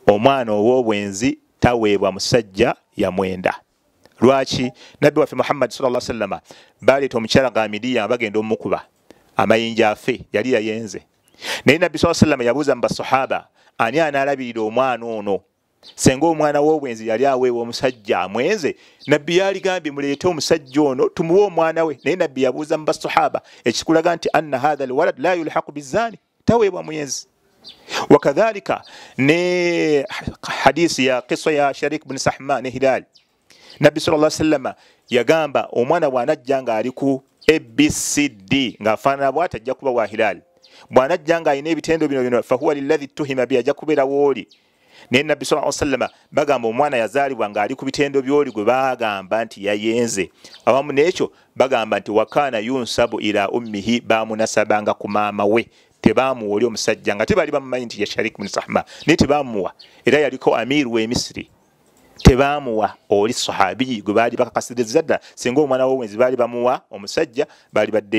omwana ow'obwenzi taweebwa musajja yamwenda. Lwaki? Nabbi waffe Muhammad sallallahu alaihi wasallam baleeta omukyala Gamidiya bagenda omukuba amayinja afe, yali yayenze. Naye Nabbi sallallahu alaihi wasallam yabuuza mu basahaba, ani anaalabirira omwana ono? Senga omwana w'obwenzi yali aweebwa omusajja amwenze, Nabbi yaligambye muleete omusajja ono tumuwe omwana we. Naye Nabbi yabuuza mu basahaba, ekikulaga nti anna hadha alwalad la yulhaqu bizani, taweebwa muyenzi. Wakadhalika ne hadisi ya qissa ya Sharik ibn Sahman Hilal, Nabbi sallallahu alaihi wasallam yagamba omwana bw'anajja nga ali ku ABCD ng'afaanana bw'ati ajja kuba wa Hilal. Bw'anajja nga alina ebitendo bino fahuwa lilladhi tuhima bi, ajja kubeera w'oli. Naye Nabbi sallallahu alaihi wasallam bagamba omwana yazaalibwa nga ali ku bitendo by'oli gwe bagamba nti yayenze. Awamu n'ekyo bagamba nti wakana yunsabu ila ummihi, baamunasabanga ku maama we, tebaamuwa oli omusajja nga tebaali bamumanyi nti ya Sharik ibn Sahma, naye tebaamuwa. Era yaliko amiru w'e Misiri, tebaamuwa oli sahabi gwe baali bakakasirizza ddala. Singa omwana w'obwenzi baali bamuwa omusajja, baali badde